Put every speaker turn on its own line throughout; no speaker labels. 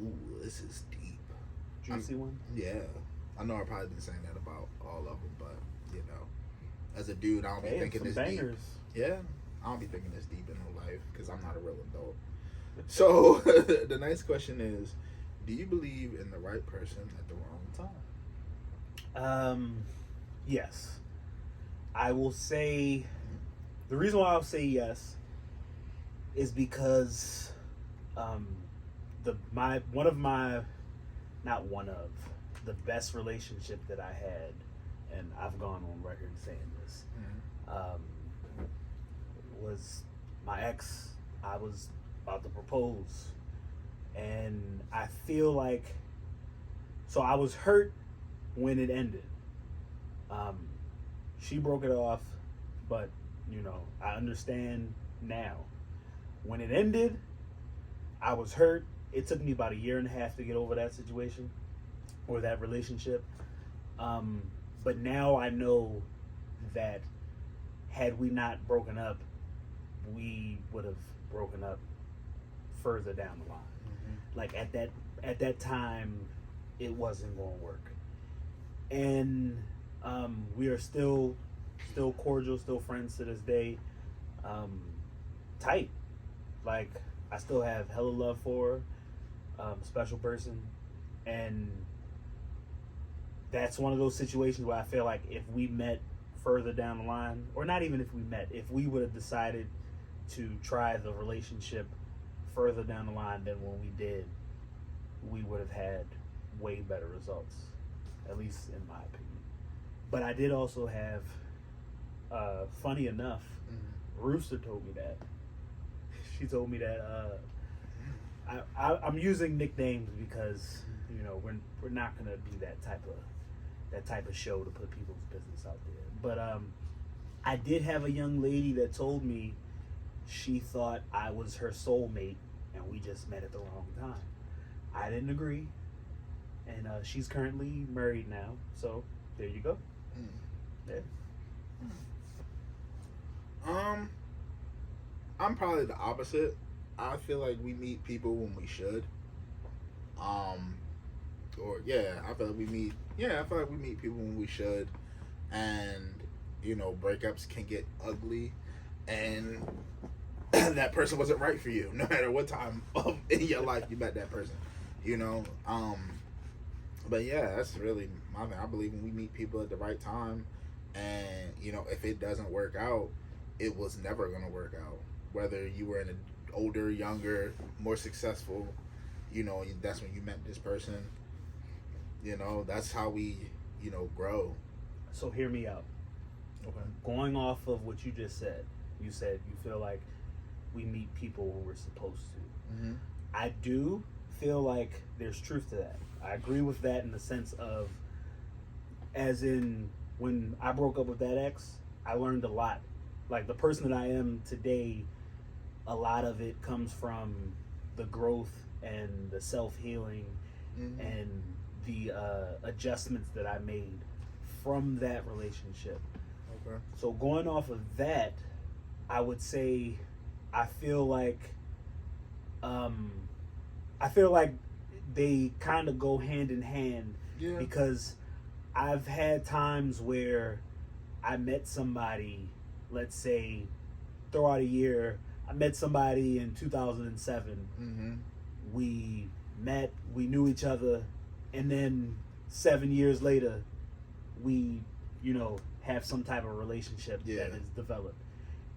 Ooh, this is deep.
Juicy one?
Yeah. I know I've probably been saying that about all of them, but, you know, as a dude, I don't be
Hey,
thinking
some
this
bangers.
deep. Yeah. I don't be thinking this deep in real life because I'm not a real adult. So, the next question is, do you believe in the right person at the wrong time?
Yes. I will say, the reason why I'll say yes is because one of my, not one of, the best relationship that I had, and I've gone on record saying this, was my ex. I was about to propose, and I feel like, so I was hurt when it ended. She broke it off, but I understand now. When it ended, I was hurt. It took me about 1.5 years to get over that situation or that relationship. But now I know that had we not broken up, we would have broken up further down the line. Mm-hmm. Like at that time, it wasn't going to work. And we are still cordial, still friends to this day. Tight. Like, I still have hella love for her, special person. And that's one of those situations where I feel like if we met further down the line, or not even if we met, if we would have decided to try the relationship further down the line than when we did, we would have had way better results, at least in my opinion. But I did also have, funny enough, Rooster told me that. She told me that I'm using nicknames because we're not gonna be that type of show to put people's business out there. But I did have a young lady that told me she thought I was her soulmate and we just met at the wrong time. I didn't agree, and she's currently married now. So there you go. Yeah.
I'm probably the opposite. I feel like we meet people when we should. I feel like we meet. Yeah, I feel like we meet people when we should, and breakups can get ugly, and that person wasn't right for you, no matter what time in your life you met that person. But yeah, that's really my thing. I believe when we meet people at the right time, and if it doesn't work out, it was never gonna work out. Whether you were an older, younger, more successful, that's when you met this person. That's how we, grow.
So hear me out.
Okay.
Going off of what you just said, you said you feel like we meet people when we're supposed to.
Mm-hmm.
I do feel like there's truth to that. I agree with that in the sense of, as in, when I broke up with that ex, I learned a lot. Like, the person that I am today, a lot of it comes from the growth and the self-healing, mm-hmm. and the adjustments that I made from that relationship.
Okay.
So going off of that, I would say I feel like they kind of go hand in hand.
Yeah.
Because I've had times where I met somebody, let's say, throw out a year, I met somebody in 2007.
Mm-hmm.
We met, we knew each other, and then 7 years later, we, have some type of relationship that is developed.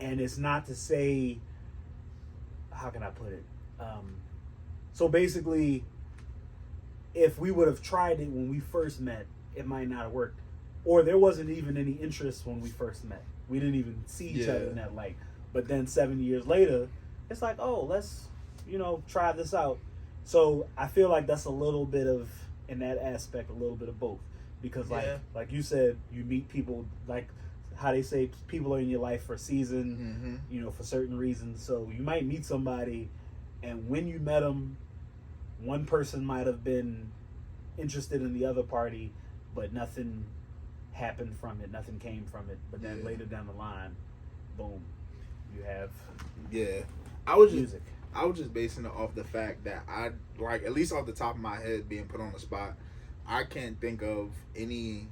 And it's not to say, how can I put it? So basically, if we would have tried it when we first met, it might not have worked. Or there wasn't even any interest when we first met. We didn't even see each other in that light. But then 7 years later, it's like, oh, let's, try this out. So I feel like that's a little bit of, in that aspect, a little bit of both. Because like you said, you meet people, like how they say people are in your life for a season,
mm-hmm.
For certain reasons. So you might meet somebody, and when you met them, one person might have been interested in the other party, but nothing happened from it, nothing came from it. But then later down the line, boom, you have
I was
music.
I was just basing it off the fact that I like, at least off the top of my head, being put on the spot, I can't think of any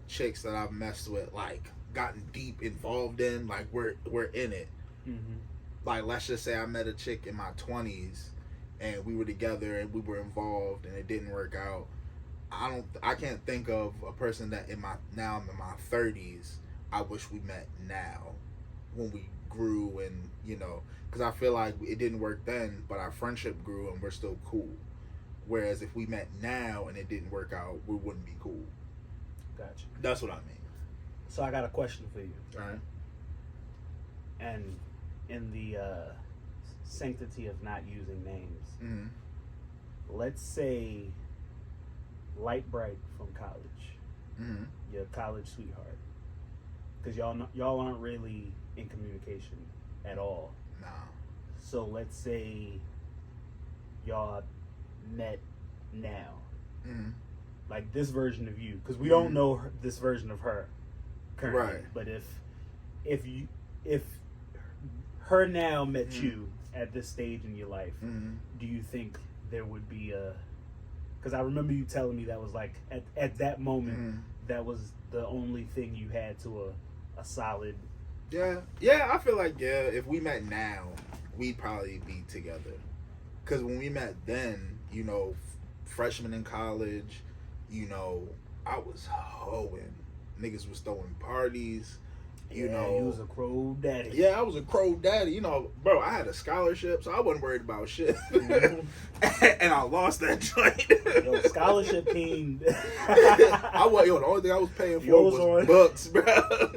chicks that I've messed with, like gotten deep involved in, like we're in it.
Mm-hmm.
Like, let's just say I met a chick in my 20s and we were together and we were involved and it didn't work out. I can't think of a person that now I'm in my 30s, I wish we met now when we grew, and because I feel like it didn't work then, but our friendship grew and we're still cool. Whereas if we met now and it didn't work out, we wouldn't be cool.
Gotcha.
That's what I mean.
So I got a question for you.
All right.
And in the sanctity of not using names,
Mm-hmm.
let's say Light Bright from college,
Mm-hmm.
your college sweetheart, because y'all aren't really in communication at all.
Nah.
So let's say y'all met now,
Mm-hmm.
like this version of you, because we don't know this version of her currently.
Right.
But if her now met you at this stage in your life, do you think there would be a? Because I remember you telling me that was like at that moment that was the only thing you had to a solid.
Yeah, I feel like if we met now, we'd probably be together. Because when we met then, freshman in college, I was hoeing. Niggas was throwing parties. You
was a crow daddy.
Yeah, I was a crow daddy. Bro, I had a scholarship, so I wasn't worried about shit. And I lost that joint.
Yo, scholarship team.
The only thing I was paying for was books, bro.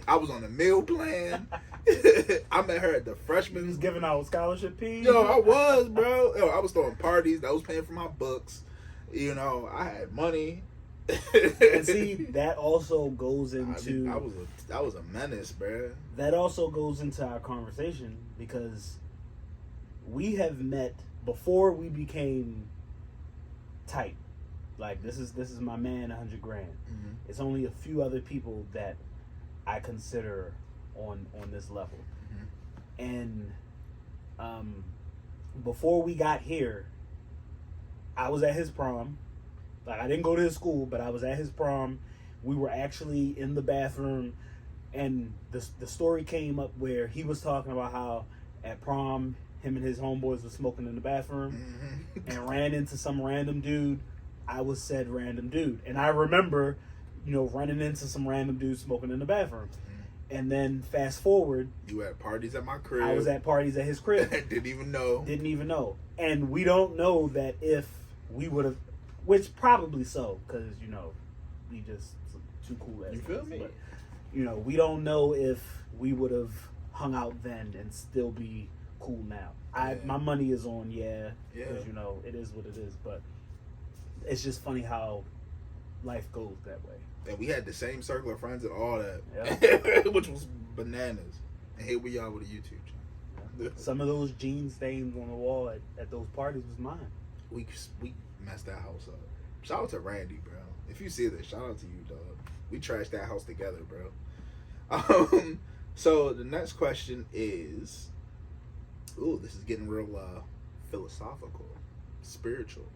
I was on the meal plan. I met her at the freshman.
You was giving out scholarship team.
Yo, I was, bro. I was throwing parties. That was paying for my books. I had money.
And see, that also goes into.
I was a menace, bro.
That also goes into our conversation because we have met before we became tight. Like this is my man, $100,000.
Mm-hmm.
It's only a few other people that I consider on this level, and before we got here, I was at his prom. Like, I didn't go to his school, but I was at his prom. We were actually in the bathroom, and the story came up where he was talking about how at prom, him and his homeboys were smoking in the bathroom and ran into some random dude. I was said random dude. And I remember, running into some random dude smoking in the bathroom. And then fast forward.
You at parties at my crib.
I was at parties at his crib.
Didn't even know.
And we don't know that if we would have, which probably so, because, we just too cool as
you feel me?
But, we don't know if we would have hung out then and still be cool now. My money is on, because, it is what it is. But it's just funny how life goes that way.
And we had the same circle of friends and all that,
Yep.
which was bananas. And here we are with a YouTube channel.
Yeah. Some of those jean stains on the wall at those parties was mine.
We messed that house up. Shout out to Randy, bro. If you see this, shout out to you, dog. We trashed that house together, bro. So the next question is, this is getting real philosophical, spiritual.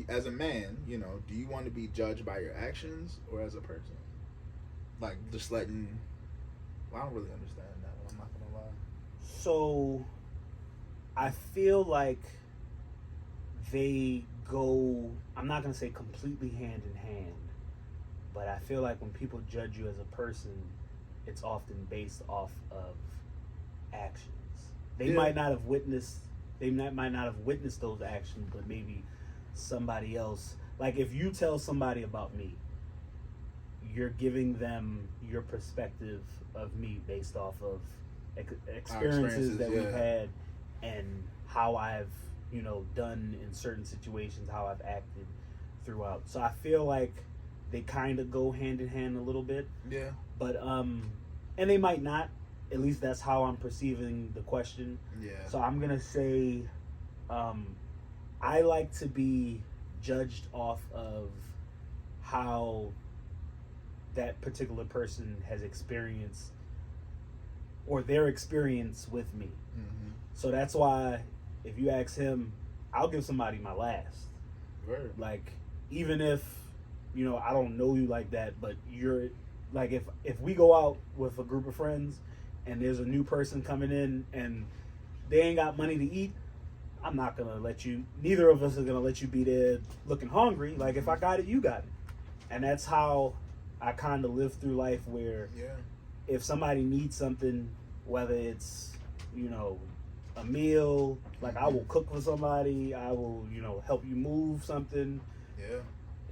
As a man, do you want to be judged by your actions or as a person? Like, just letting. Well, I don't really understand that one, I'm not gonna lie.
So, I feel like they go, I'm not gonna say completely hand in hand, but I feel like when people judge you as a person, it's often based off of actions. They might not have witnessed those actions, but maybe somebody else. Like, if you tell somebody about me, you're giving them your perspective of me based off of experiences that we've had and how I've done in certain situations, how I've acted throughout. So I feel like they kind of go hand in hand a little bit.
Yeah.
But and they might not. At least that's how I'm perceiving the question.
Yeah.
So I'm gonna say, I like to be judged off of how that particular person has experienced or their experience with me.
Mm-hmm.
So that's why if you ask him, I'll give somebody my last.
Right.
Like, even if, I don't know you like that, but you're like, if we go out with a group of friends and there's a new person coming in and they ain't got money to eat, I'm not gonna let you, neither of us are gonna let you be there looking hungry. Like, if I got it, you got it. And that's how I kind of live through life, where if somebody needs something, whether it's, a meal, like I will cook for somebody, I will, help you move something.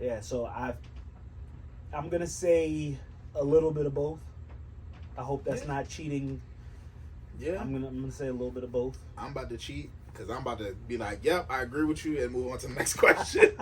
Yeah, so I'm gonna say a little bit of both. I hope that's not cheating.
Yeah.
I'm gonna say a little bit of both.
I'm about to cheat because I'm about to be like, yep, I agree with you, and move on to the next question.